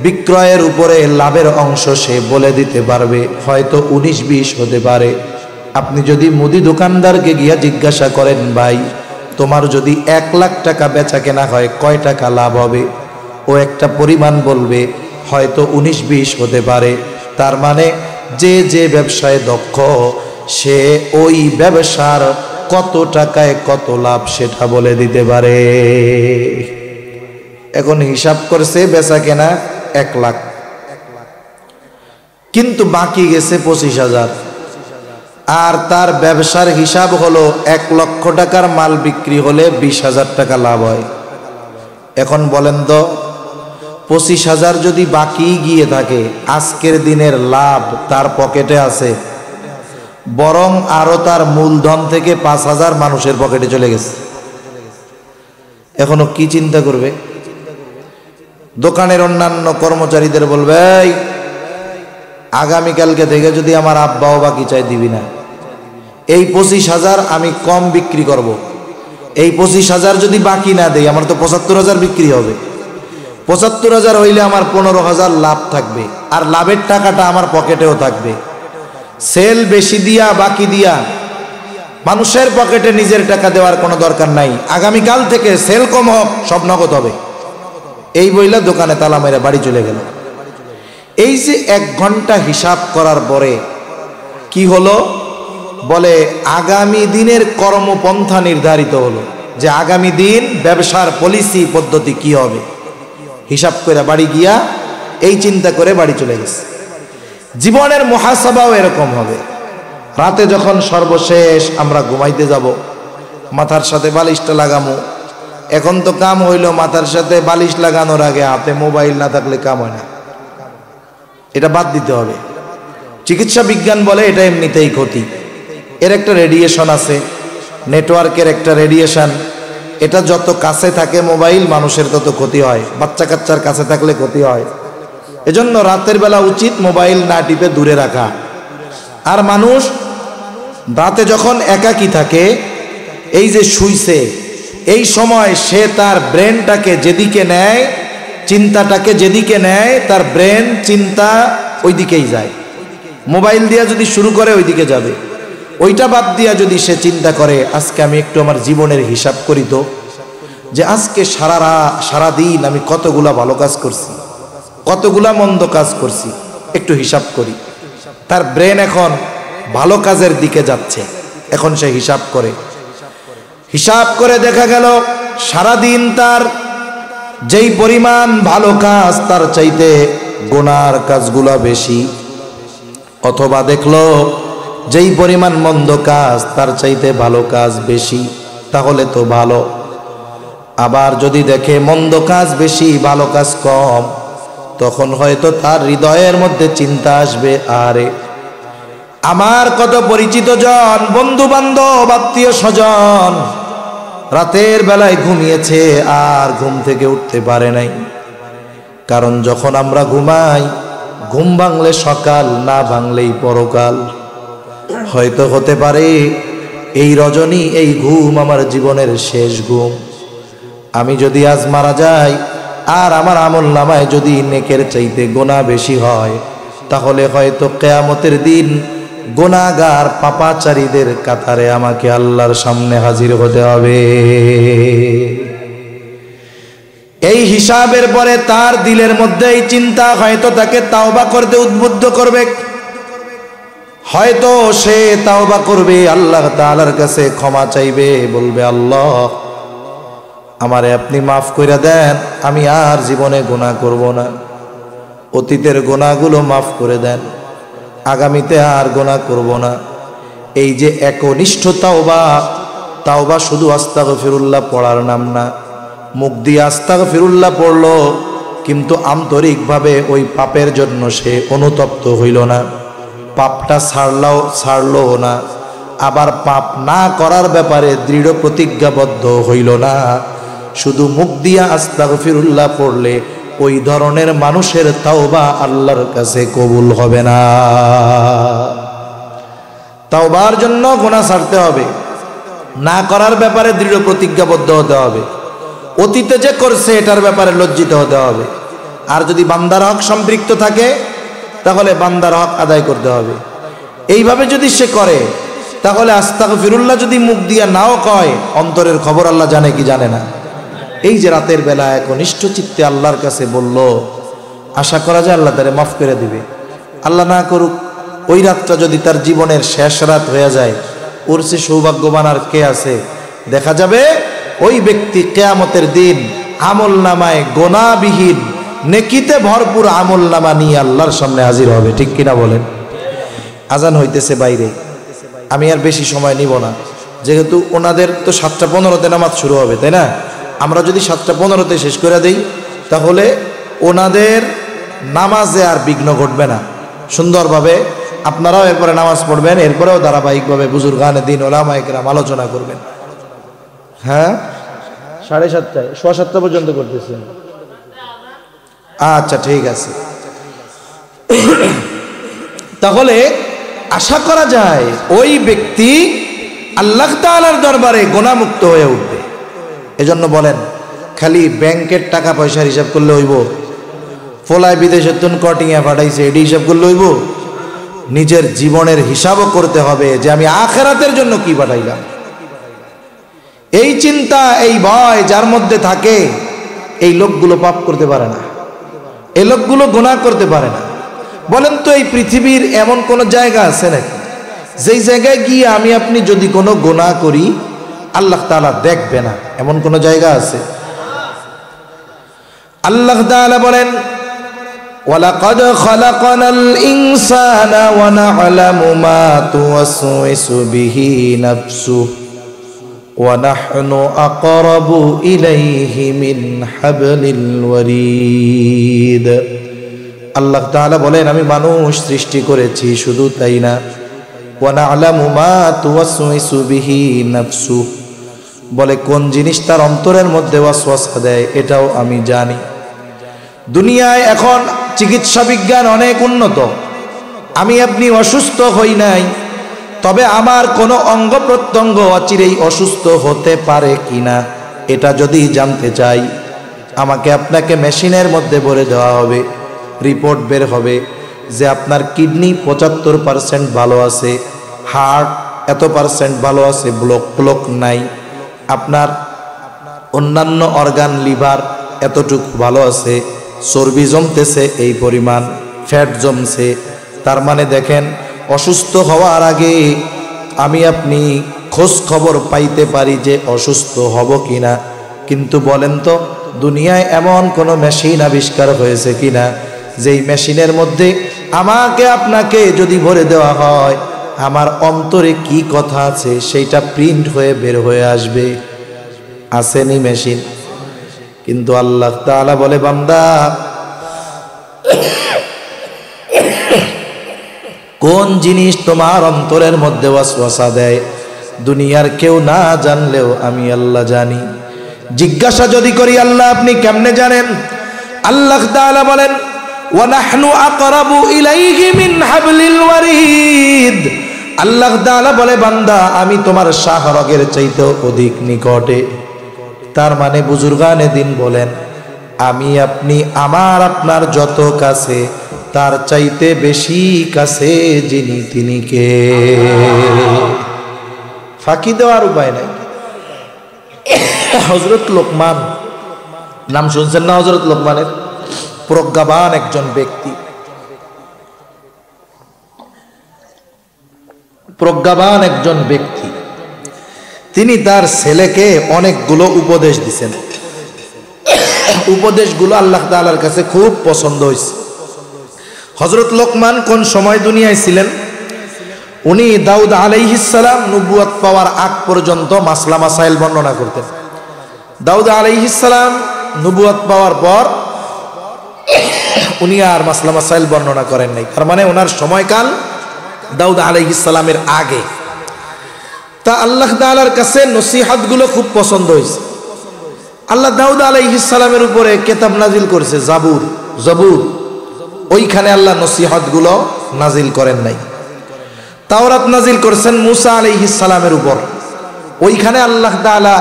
বিক্রয়ের উপরে লাভের অংশ সে বলে দিতে পারবে। হয়তো 19-20 হতে পারে। আপনি যদি মুদি দোকানদারকে গিয়া জিজ্ঞাসা করেন, ভাই তোমার যদি 1 লাখ টাকা বেচা কেনা হয় কয় টাকা লাভ হবে, ও একটা পরিমাণ বলবে, হয়তো 19-20 হতে পারে। তার মানে যে ব্যবসায় দক্ষ সে ওই ব্যবসার কত টাকায় কত লাভ সেটা বলে দিতে পারে। এখন হিসাব করছে বেচা কেনা 1 লাখ, কিন্তু বাকি গেছে 25,000। আর তার ব্যবসার হিসাব হলো 1 লক্ষ টাকার মাল বিক্রি হলে 20,000 টাকা লাভ হয়। এখন বলেন তো 25,000 যদি বাকি গিয়ে থাকে, আজকের দিনের লাভ তার পকেটে আছে, বরং আরো তার মূলধন থেকে 5,000 মানুষের পকেটে চলে গেছে। এখনো কি চিন্তা করবে? দোকানের অন্যান্য কর্মচারীদের বলবে, এই আগামীকালকে থেকে যদি আমার আব্বাও বাকি চাই দিবি না। এই 25,000 আমি কম বিক্রি করব। এই 25,000 যদি বাকি না দেই আমার তো 75,000 বিক্রি হবে। 75,000 হইলে আমার 15,000 লাভ থাকবে, আর লাভের টাকাটা আমার পকেটেও থাকবে। সেল বেশি দিয়া বাকি দিয়া মানুষের পকেটে নিজের টাকা দেওয়ার কোনো দরকার নাই। আগামীকাল থেকে সেল কম হোক, সব নগদ হবে। এই বইলা দোকানে তালা মেরে বাড়ি চলে গেল। এই যে 1 ঘন্টা হিসাব করার পরে কি হলো, বলে আগামী দিনের কর্মপন্থা নির্ধারিত হলো, যে আগামী দিন ব্যবসার পলিসি পদ্ধতি কি হবে। হিসাব করে বাড়ি গিয়া এই চিন্তা করে বাড়ি চলে গেছে। জীবনের মুহাসাবাও এরকম হবে। রাতে যখন সর্বশেষ আমরা ঘুমাইতে যাব, মাথার সাথে বালিশটা লাগামো। এখন তো কাম হইল মাথার সাথে বালিশ লাগানোর আগে হাতে মোবাইল না থাকলে কাম হয় না, এটা বাদ দিতে হবে। চিকিৎসা বিজ্ঞান বলে এটা এমনিতেই ক্ষতি। এর একটা রেডিয়েশন আছে, নেটওয়ার্কের একটা রেডিয়েশন। এটা যত কাছে থাকে মোবাইল মানুষের তত ক্ষতি হয়। বাচ্চা কাচ্চার কাছে থাকলে ক্ষতি হয়। এজন্য রাতের বেলা উচিত মোবাইল না টিপে দূরে রাখা। আর মানুষ রাতে যখন একাকী থাকে, এই যে শুইছে, এই সময় সে তার ব্রেনটাকে যেদিকে নেয়, চিন্তাটাকে যেদিকে নেয়, তার ব্রেন চিন্তা ওই দিকেই যায়। মোবাইল দিয়া যদি শুরু করে ওই দিকে যাবে। ওইটা বাদ দিয়া যদি সে চিন্তা করে, আজকে আমি একটু আমার জীবনের হিসাব করি তো, যে আজকে সারাদিন আমি কতগুলা ভালো কাজ করছি, কতগুলা মন্দ কাজ করছি, একটু হিসাব করি। তার ব্রেন এখন ভালো কাজের দিকে যাচ্ছে। এখন সে হিসাব করে দেখা গেল সারাদিন তার যেই পরিমাণ ভালো কাজ তার চাইতে গুনার কাজগুলা বেশি, অথবা দেখলো যেই পরিমাণ মন্দ কাজ তার চাইতে ভালো কাজ বেশি, তাহলে তো ভালো। আবার যদি দেখে মন্দ কাজ বেশি ভালো কাজ কম, তখন হয়তো তার হৃদয়ের মধ্যে চিন্তা আসবে, আরে আমার কত পরিচিত জন, বন্ধু বান্ধব, আত্মীয় স্বজন রাতের বেলায় ঘুমিয়েছে আর ঘুম থেকে উঠতে পারে নাই। কারণ যখন আমরা ঘুমাই, ঘুম ভাঙলে সকাল, না ভাঙলেই পরকাল। হয়তো হতে পারে এই রজনী, এই ঘুম আমার জীবনের শেষ ঘুম। আমি যদি আজ মারা যাই আর আমার আমল নামায় যদি নেকের চাইতে গুনাহ বেশি হয়, তাহলে হয়তো কিয়ামতের দিন গুনাহগার পাপাচারীদের কাতারে আমাকে আল্লাহর সামনে হাজির হতে হবে। এই হিসাবের পরে তার দিলের মধ্যে এই চিন্তা হয়তো তাকে তাওবা করতে উদ্বুদ্ধ করবে, হয়তো সে তাওবা করবে, আল্লাহ তাআলার কাছে ক্ষমা চাইবে, বলবে আল্লাহ আমারে আপনি মাফ করে দেন, আমি আর জীবনে গুনাহ করব না, অতীতের গুনাহগুলো মাফ করে দেন, আগামীতে আর গুনাহ করব না। এই যে একনিষ্ঠ তাওবা, তাওবা শুধু আস্তাগফিরুল্লাহ পড়ার নাম না। মুখ দিয়ে আস্তাগফিরুল্লাহ পড়লো কিন্তু আন্তরিকভাবে ওই পাপের জন্য সে অনুতপ্ত হইল না, পাপটা ছাড়লো না, আবার পাপ না করার ব্যাপারে দৃঢ় প্রতিজ্ঞাবদ্ধ হইল না। শুধু মুখ দিয়া আস্তাগফিরুল্লাহ পড়লে ওই ধরনের মানুষের তাওবা আল্লাহর কাছে কবুল হবে না। তাওবার জন্য গুনাহ ছাড়তে হবে, না করার ব্যাপারে দৃঢ় প্রতিজ্ঞাবদ্ধ হতে হবে, অতীতে যে করছে এটার ব্যাপারে লজ্জিত হতে হবে। আর যদি বান্দার হক সম্পৃক্ত থাকে তাহলে বান্দার হক আদায় করতে হবে। এইভাবে যদি সে করে তাহলে আস্তাগফিরুল্লাহ যদি মুখ দিয়া নাও কয়, অন্তরের খবর আল্লাহ জানে কি জানে না। এই যে রাতের বেলা একনিষ্ঠ চিত্তে আল্লাহর কাছে বলল, আশা করা যায় আল্লাহ তারে মাফ করে দিবে। আল্লাহ না করুক ওই রাতটা যদি তার জীবনের শেষ রাত হয়ে যায়, ওর সে সৌভাগ্যবান আর কে আছে? দেখা যাবে ওই ব্যক্তি কিয়ামতের দিন আমল নামায় গোনাবিহীন নেকিতে ভরপুর আমল নামা নিয়ে আল্লাহর সামনে হাজির হবে। ঠিক কিনা বলেন? আজান হইতেছে বাইরে, আমি আর বেশি সময় নিব না, যেহেতু ওনাদের তো 7:15-তে নামাজ শুরু হবে, তাই না? আমরা যদি 7:15-তে শেষ করে দেই তাহলে ওনাদের নামাজে আর বিঘ্ন ঘটবে না। সুন্দরভাবে আপনারাও এরপরে নামাজ পড়বেন, এরপরেও ধারাবাহিকভাবে বুজুর্গানে দিন ওলামায়ে কেরাম আলোচনা করবেন। হ্যাঁ, 7:30, 7:15 পর্যন্ত করতেছেন? আচ্ছা ঠিক আছে। তাহলে আশা করা যায় ওই ব্যক্তি আল্লাহ তাআলার দরবারে গুনাহমুক্ত হয়ে উঠবে। এজন্য বলেন, খালি ব্যাংকের টাকা পয়সার হিসাব করলে হইব? ফলায় বিদেশে তুন কটিংয়ে পাঠাইছে এটি হিসাব করলে হইব? নিজের জীবনের হিসাবও করতে হবে যে আমি আখিরাতের জন্য কি পাঠাইলাম। এই চিন্তা, এই ভয় যার মধ্যে থাকে, এই লোকগুলো পাপ করতে পারে না, এই লোকগুলো গুনাহ করতে পারে না। বলেন তো এই পৃথিবীর এমন কোন জায়গা আছে নাকি যেই জায়গায় গিয়ে আমি আপনি যদি কোনো গুনাহ করি আল্লাহ তাআলা দেখবে না? এমন কোন জায়গা আছে? আল্লাহ তাআলা বলেন, ওয়ালাকাদ খালাকনাল ইনসানা ওয়া না'লামু মা তুওয়াসওয়িসু বিহি নাফসুহু ওয়া নাহনু আকরাবু ইলাইহি মিন হাবলিল ওয়ারিদ। আল্লাহ তাআলা বলেন, আমি মানুষ সৃষ্টি করেছি, শুধু তাই না, ওয়া না'লামু মা তুওয়াসওয়িসু বিহি নাফসুহু, বলে কোন জিনিস তার অন্তরের মধ্যে ওয়াসওয়াসা দেয় এটাও আমি জানি। দুনিয়ায় এখন চিকিৎসা বিজ্ঞান অনেক উন্নত, আমি আপনি অসুস্থ হই নাই, তবে আমার কোনো অঙ্গ প্রত্যঙ্গ অচিরেই অসুস্থ হতে পারে কিনা এটা যদি জানতে চাই, আমাকে আপনাকে মেশিনের মধ্যে ভরে দেওয়া হবে, রিপোর্ট বের হবে যে আপনার কিডনি 75% ভালো আছে, হার্ট এত % ভালো আছে, ব্লক নাই, আপনার অন্যান্য অর্গান লিভার এতটুকু ভালো আছে, চর্বি জমতেছে এই পরিমাণ, ফ্যাট জমছে। তার মানে দেখেন, অসুস্থ হওয়ার আগে আমি আপনি খোঁজ খবর পাইতে পারি যে অসুস্থ হব কিনা। কিন্তু বলেন তো, দুনিয়ায় এমন কোনো মেশিন আবিষ্কার হয়েছে কিনা যেই মেশিনের মধ্যে আমাকে আপনাকে যদি ভরে দেওয়া হয়, আমার অন্তরে কি কথা আছে সেইটা প্রিন্ট হয়ে বের হয়ে আসবে? আসেনি মেশিন। কিন্তু আল্লাহ তাআলা বলে, বান্দা কোন জিনিস তোমার অন্তরের মধ্যে ওয়াসওয়াসা দেয় দুনিয়ার কেউ না জানলেও আমি আল্লাহ জানি। জিজ্ঞাসা যদি করি, আল্লাহ আপনি কেমনে জানেন? আল্লাহ তাআলা বলেন, ওয়া নাহনু আকরাবু ইলাইহি মিন হাবলিল ওয়ারিদ। আল্লাহ তাআলা বলে, বান্দা আমি তোমার শাহরগের চাইতেও অধিক নিকটে। তার মানে বুজুর্গানে দিন বলেন, আমি আপনি আমার আপনার যত কাছে, তার চাইতে বেশি কাছে যিনি তিনি কে? ফাঁকি দেওয়ার উপায় নাই। হযরত লোকমান নাম শুনছেন না? হযরত লোকমানের, প্রজ্ঞাবান একজন ব্যক্তি, প্রজ্ঞাবান একজন ব্যক্তি। তিনি তার ছেলেকে অনেকগুলো উপদেশ দিয়েছেন। উপদেশগুলো আল্লাহ তাআলার কাছে খুব পছন্দ হয়েছে। হযরত লোকমান কোন সময় দুনিয়ায় ছিলেন? উনি দাউদ আলাইহিস সালাম নবুয়ত পাওয়ার আগ পর্যন্ত মাসলা মাসাইল বর্ণনা করতেন। দাউদ আলাইহিস সালাম নবুয়ত পাওয়ার পর উনি আর মাসলা মাসাইল বর্ণনা করেন নাই। তার মানে ওনার সময়কাল দাউদ আলাইহিস সালামের আগে। তা আল্লাহ তাআলার কাছে নসিহতগুলো খুব পছন্দ হয়েছে। আল্লাহ দাউদ আলাইহিস সালামের উপরে কিতাব নাজিল করেছে, জবুর। ওইখানে আল্লাহ নসিহতগুলো নাজিল করেন নাই। তাওরাত নাজিল করেছেন মুসা আলাইহিস সালামের উপর, ওইখানে আল্লাহ তাআলা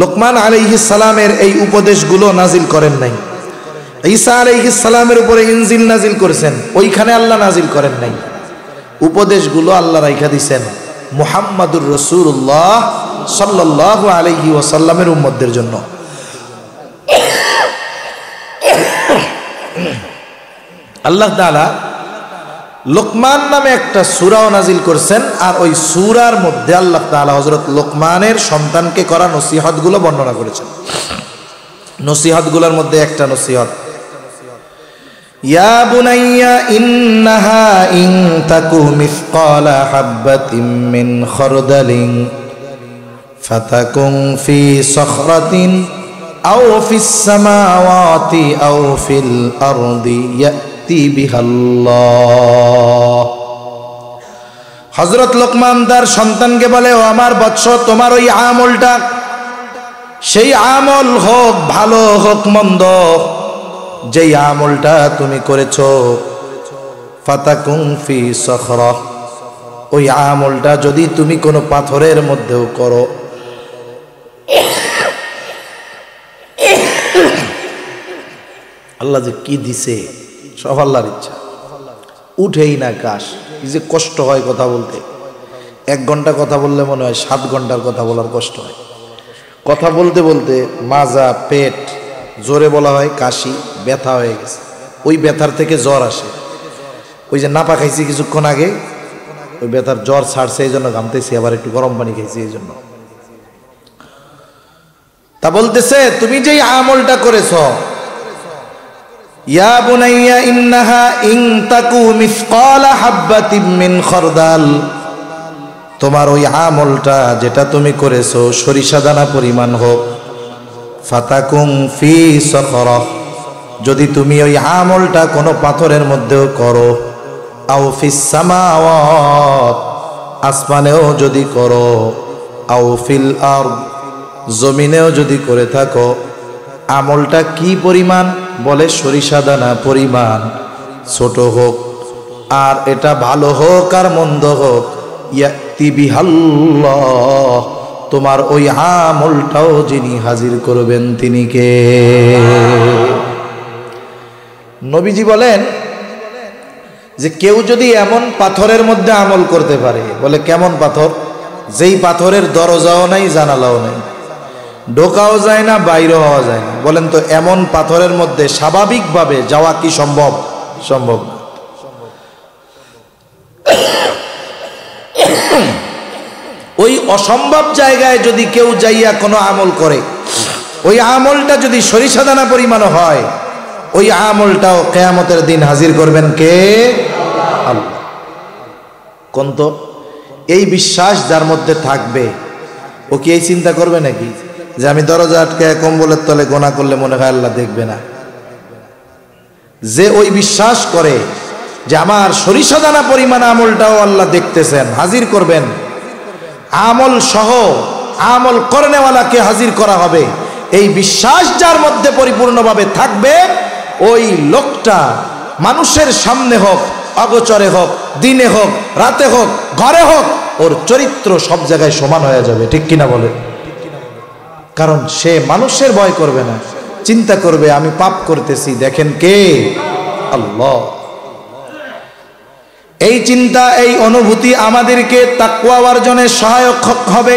লোকমান আলাইহিস সালামের এই উপদেশগুলো নাজিল করেন নাই। ঈসা আলাইহিস সালামের উপরে ইনজিল নাজিল করেছেন, ওইখানে আল্লাহ নাজিল করেন নাই। উপদেশগুলো আল্লাহ রাইখা দিয়েছেন মুহাম্মাদুর রাসূলুল্লাহ সাল্লাল্লাহু আলাইহি ওয়াসাল্লামের উম্মতদের জন্য। আল্লাহ তাআলা লোকমান নামে একটা সূরাও নাজিল করছেন, আর ওই সূরার মধ্যে আল্লাহ তাআলা হযরত লোকমানের সন্তানকে করা নসিহতগুলো বর্ণনা করেছেন। নসিহতগুলোর মধ্যে একটা নসিহত, ইয়া বুনাইয়া ইন্নাহা ইন তাকু মিসকালা হাববাতিন মিন খারদালিন ফাতাকুন ফি সখরাতিন আও ফিস সামাওয়াতি আও ফিল আরদি ইয়াতি বিহাল্লাহ। হযরত লোকমান তার সন্তানকে বলে, ও আমার বৎস, তোমার ওই আমলটা, সেই আমল হোক ভালো হোক মন্দ, যেই আমলটা তুমি করেছো, ফাতাকুন ফি সখরা, ওই আমলটা যদি তুমি কোনো পাথরের মধ্যেও করো, আল্লাহ যে কি দিছে সব আল্লাহর ইচ্ছা, উঠেই না কাশ। কি যে কষ্ট হয় কথা বলতে, 1 ঘন্টা কথা বললে মনে হয় 7 ঘন্টার কথা বলার কষ্ট হয়। কথা বলতে বলতে মাজা, পেট, জোরে বলা হয় কাশি, ব্যথা হয়ে গেছে। ওই ব্যথার থেকে জ্বর আসে। ওই যে নাপা খাইছি কিছুক্ষণ আগে, ওই ব্যথার জ্বর ছাড়ছে, এই জন্য ঘামতেছি, আবার একটু গরম পানি খাইছি এই জন্য। তা বলতেছে, তুমি যেই আমলটা করেছ, ইয়া বুনাইয়া ইন্নাহা ইন তাকু মিসকালা হাববাতিন মিন খারদাল, তোমার ওই আমলটা যেটা তুমি করেছো সরিষা দানা পরিমাণ হোক, ফাতাকুন ফি সখরা, যদি তুমি ওই আমলটা কোনো পাথরের মধ্যেও করো, আও ফিস সামাওয়াত, আসমানেও যদি করো, আও ফিল আরদ, জমিনেও যদি করে থাকো, আমলটা কি পরিমাণ? বলে সরিষা দানা পরিমাণ, ছোট হোক আর এটা ভালো হোক আর মন্দ হোক, ইয়াতি বিহাল্লাহ, তোমার ওই আমলটাও যিনি হাজির করবেন তিনি কে? নবীজি বলেন যে কেউ যদি এমন পাথরের মধ্যে আমল করতে পারে, বলে কেমন পাথর? যেই পাথরের দরজাও নাই, জানালাও নাই, ঢোকাও যায় না, বাইরে হওয়া যায় না। বলেন তো এমন পাথরের মধ্যে স্বাভাবিকভাবে যাওয়া কি সম্ভব? সম্ভব না। ওই অসম্ভব জায়গায় যদি কেউ যাইয়া কোনো আমল করে, ওই আমলটা যদি সরিষা দানা পরিমাণ হয়, ওই আমলটাও কিয়ামতের দিন হাজির করবেন কে? আল্লাহ। কোন তো এই বিশ্বাস যার মধ্যে থাকবে, ও কি এই চিন্তা করবে নাকি যে আমি দরজা আটকে কম্বলের তলে গোনা করলে মনে হয় আল্লাহ দেখবে না? যে ওই বিশ্বাস করে যে আমার সরিষা দানা পরিমাণ আমলটাও আল্লাহ দেখতেছেন, হাজির করবেন, আমল সহ আমল করনেওয়ালাকে হাজির করা হবে, এই বিশ্বাস যার মধ্যে পরিপূর্ণভাবে থাকবে, ওই লোকটা মানুষের সামনে হোক, অগোচরে হোক, দিনে হোক, রাতে হোক, ঘরে হোক, ওর চরিত্র সব জায়গায় সমান হয়ে যাবে। ঠিক কিনা বলে? কারণ সে মানুষের ভয় করবে না, চিন্তা করবে আমি পাপ করতেছি, দেখেন কে? আল্লাহ। এই চিন্তা, এই অনুভূতি আমাদেরকে তাকওয়া অর্জনে সহায়ক হবে,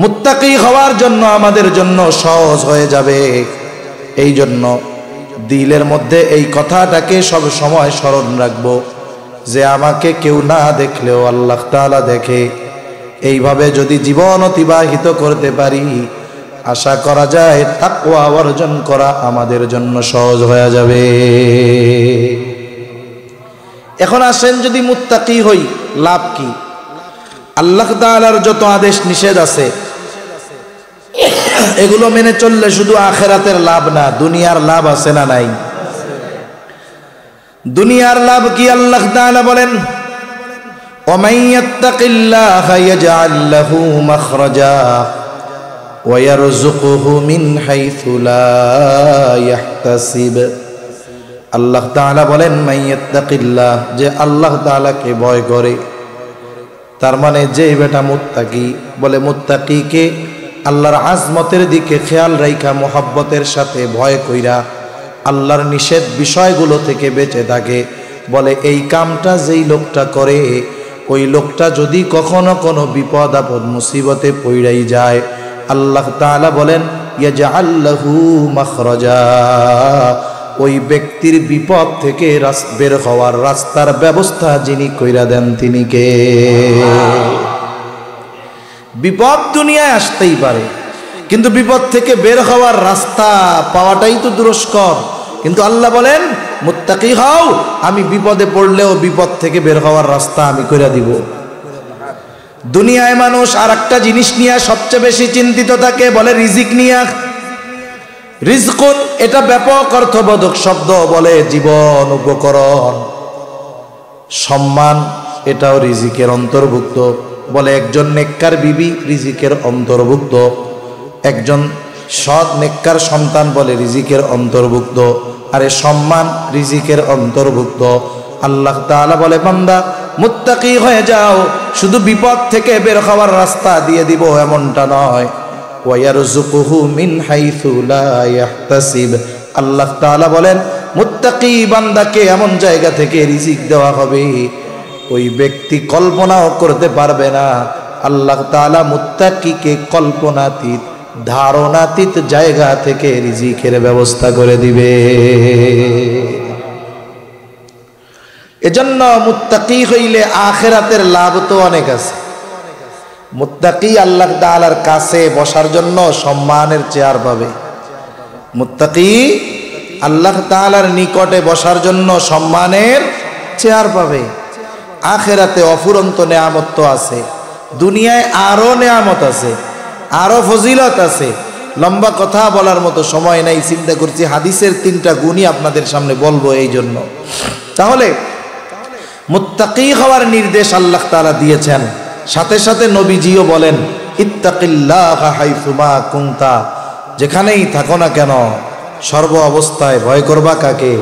মুত্তাকি হওয়ার জন্য আমাদের জন্য সহজ হয়ে যাবে। এই জন্য দিলের মধ্যে এই কথাটাকে সব সময় স্মরণ রাখবো যে আমাকে কেউ না দেখলেও আল্লাহ তাআলা দেখে। এইভাবে যদি জীবন অতিবাহিত করতে পারি, আশা করা যায় তাকওয়া অর্জন করা আমাদের জন্য সহজ হয়ে যাবে। এখন আসেন, যদি মুত্তাকি হই লাভ কি? আল্লাহ তাআলার যত আদেশ নিষেধ আছে এগুলো মেনে চললে শুধু আখিরাতের লাভ না, দুনিয়ার লাভ আছে না নাই? দুনিয়ার লাভ কি? আল্লাহ তাআলা বলেন ওয়ামান ইয়াত্তাকিল্লাহা ইয়াজআল লাহু মাখরাজা ওয়া ইয়ারযুকুহু মিন হাইথু লা ইয়াহতাসিব। আল্লাহ তাআলা বলেন মান ইয়াত্তাকিল্লাহ, যে আল্লাহ তাআলাকে ভয় করে, তার মানে যে বেটা মুত্তাকি, বলে মুত্তাকিকে আল্লাহর আজমতের দিকে খেয়াল রাইখা মোহাব্বতের সাথে ভয় কইরা আল্লাহর নিষেধ বিষয়গুলো থেকে বেঁচে থাকে, বলে এই কামটা যেই লোকটা করে, ওই লোকটা যদি কখনো কোনো বিপদ আপদ মুসিবতে পইড়াই যায়, আল্লাহ তাআলা বলেন ইয়াজআল লাহু মাখরাজা, ওই ব্যক্তির বিপদ থেকে বের হওয়ার রাস্তার ব্যবস্থা যিনি কইরা দেন তিনি কে? বিপদ দুনিয়ায় আসতেই পারে, কিন্তু বিপদ থেকে বের হওয়ার রাস্তা পাওয়াটাই তো দুরস্কর। কিন্তু আল্লাহ বলেন মুত্তাকি হও, আমি বিপদে পড়লেও বিপদ থেকে বের হওয়ার রাস্তা আমি কইরা দিব। দুনিয়ায় মানুষ আর একটা জিনিস নিয়ে সবচেয়ে বেশি চিন্তিত থাকে, বলে রিজিক নিয়ে। রিজকুন এটা ব্যাপক অর্থবোধক শব্দ, বলে জীবন, উপকরণ, সম্মান, এটাও রিজিকের অন্তর্ভুক্ত। বলে একজন নেককার বিবি রিজিকের অন্তর্ভুক্ত, একজন সৎ নেককার সন্তান বলে রিজিকের অন্তর্ভুক্ত, আরে সম্মান রিজিকের অন্তর্ভুক্ত। আল্লাহ তাআলা বলে বান্দা মুত্তাকি হয়ে যাও, শুধু বিপদ থেকে বের হওয়ার রাস্তা দিয়ে দিব এমনটা নয়। ওয়া ইয়ারযুকুহু মিন হাইথু লা ইয়াহতাসিব, আল্লাহ তাআলা বলেন মুত্তাকি বান্দাকে এমন জায়গা থেকে রিজিক দেওয়া হবে ওই ব্যক্তি কল্পনাও করতে পারবে না। আল্লাহ তাআলা মুত্তাকিকে কল্পনাতীত, ধারণাতীত জায়গা থেকে রিজিকের ব্যবস্থা করে দিবে। এজন্য মুত্তাকি হইলে আখিরাতের লাভ তো অনেক আছে। মুত্তাকি আল্লাহ তাআলার কাছে বসার জন্য সম্মানের চেয়ার পাবে, মুত্তাকি আল্লাহ তাআলার নিকটে বসার জন্য সম্মানের চেয়ার পাবে। আখিরাতে অফুরন্ত নেয়ামত তো আছে, দুনিয়ায় আরো নেয়ামত আছে, আরো ফজিলত আছে। লম্বা কথা বলার মতো সময় নাই, চিন্তা করছি হাদিসের 3টা গুণই আপনাদের সামনে বলবো এই জন্য। তাহলে মুত্তাকি হওয়ার নির্দেশ আল্লাহ তাআলা দিয়েছেন, সাথে সাথে নবীজিও বলেন ইত্তাকিল্লাহা হাইসুমা কুনতা, যেখানেই থাকো না কেন সর্ব অবস্থায় ভয় করবা কাকে?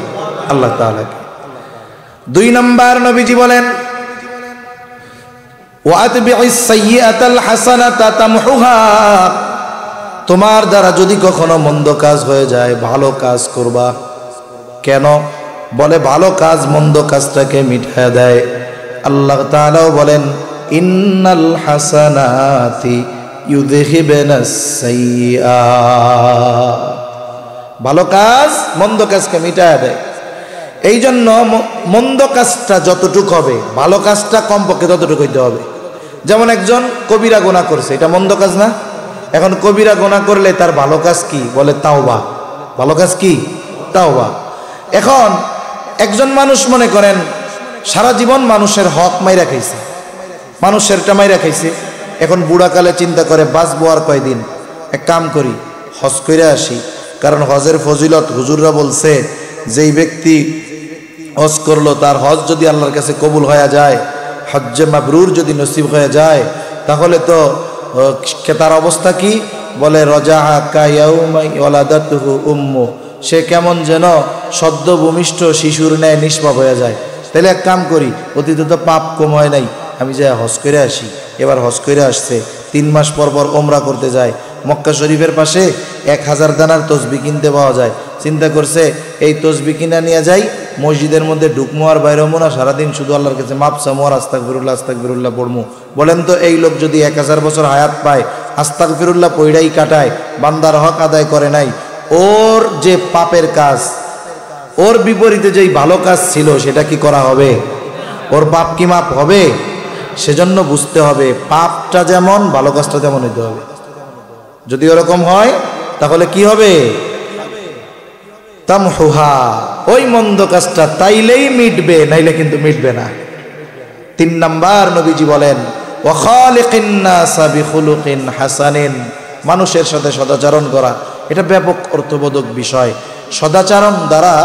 আল্লাহ তাআলাকে। 2 নম্বর নবীজি বলেন ওয়াতবি'is সাইয়্যাতাল হাসানাতা তামহুহা, তোমার দ্বারা যদি কখনো মন্দ কাজ হয়ে যায় ভালো কাজ করবা। কেন? বলে ভালো কাজ মন্দ কাজটাকে মিটায় দেয়। আল্লাহ তাআলাও বলেন ইন্নাল হাসানাতি ইউযহিবুনাস সাইয়্যাত, ভালো কাজ মন্দ কাজকে মিটায় দেয়। এই জন্য মন্দ কাজটা যতটুকু হবে ভালো কাজটা কমপক্ষে ততটুকু হইতে হবে। যেমন একজন কবিরা গুনাহ করছে, এটা মন্দ কাজ না? এখন কবিরা গুনাহ করলে তার ভালো কাজ কি? বলে তাওবা। ভালো কাজ কি? তাওবা। এখন একজন মানুষ মনে করেন সারা জীবন মানুষের হক মাইরা খাইছে, মানুষেরটা মাইরা খাইছে, এখন বুড়াকালে চিন্তা করে বাঁচবো আর কয়দিন, এক কাম করি হজ কইরা আসি। কারণ হজের ফজিলত হুজুররা বলছে যেই ব্যক্তি হজ করলো তার হজ যদি আল্লাহর কাছে কবুল হয়ে যায়, হজ্জে মাবরুর যদি নসিব হয়ে যায়, তাহলে তো তার অবস্থা কি? বলে রজাআ কায়াউমা ওয়ালাদাতুহু উম্মু, সে কেমন যেন সদ্য ভূমিষ্ঠ শিশুর ন্যায় নিষ্পাপ হয়ে যায়। তাহলে এক কাম করি, অতীতে তো পাপ কম হয় নাই, আমি যাই হজ করে আসি। এবার হজ করে আসছে, 3 মাস পর পর ওমরা করতে যায়, মক্কা শরীফের পাশে 1000 দানার তসবি কিনতে পাওয়া যায়। চিন্তা করছে এই তসবি কিনা নিয়ে যাই, মসজিদের মধ্যে ঢুকমো আর বাইরে হমো না, সারাদিন শুধু আল্লাহর কাছে মাপ চামো আর আস্তাগফিরুল্লাহ পড়মু। বলেন তো এই লোক যদি 1000 বছর হায়াত পায়, আস্তাগফিরুল্লাহ পইড়াই কাটায়, বান্দার হক আদায় করে নাই, ওর যে পাপের কাজ, ওর বিপরীতে যেই ভালো কাজ ছিল সেটা কি করা হবে? ওর পাপ কি মাপ হবে? সেজন্য বুঝতে হবে পাপটা যেমন ভালো কাজটা তেমন হইতে হবে। যদি ওরকম হয় তাহলে কি হবে? তামহুহা, ওই মন্দ কাজটা তাইলেই মিটবে, নাইলে কিন্তু মিটবে না। 3 নাম্বার নবীজি বলেন ওয়া খালিকিন নাসা বিখুলুকিন হাসানিন, মানুষের সাথে সদাচরণ করা। এটা ব্যাপক অর্থবোধক বিষয়। সদাচরণ দ্বারা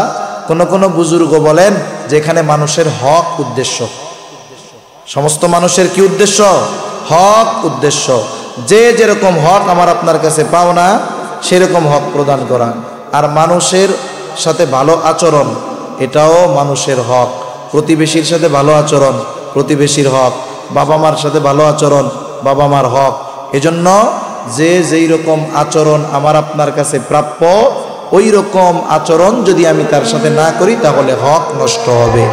কোন বুজুর্গ বলেন যেখানে মানুষের হক উদ্দেশ্য, সমস্ত মানুষের কি উদ্দেশ্য? হক উদ্দেশ্য। যে যেরকম হক আমার আপনার কাছে পাও না সেরকম হক প্রদান করা। আর মানুষের সাথে ভালো আচরণ, এটাও মানুষের হক। প্রতিবেশীর সাথে ভালো আচরণ, প্রতিবেশীর হক। বাবা মার সাথে ভালো আচরণ, বাবা মার হক। এজন্য যে যেই রকম আচরণ আমার আপনার কাছে প্রাপ্য, ওই রকম আচরণ যদি আমি তার সাথে না করি তাহলে হক নষ্ট হবে।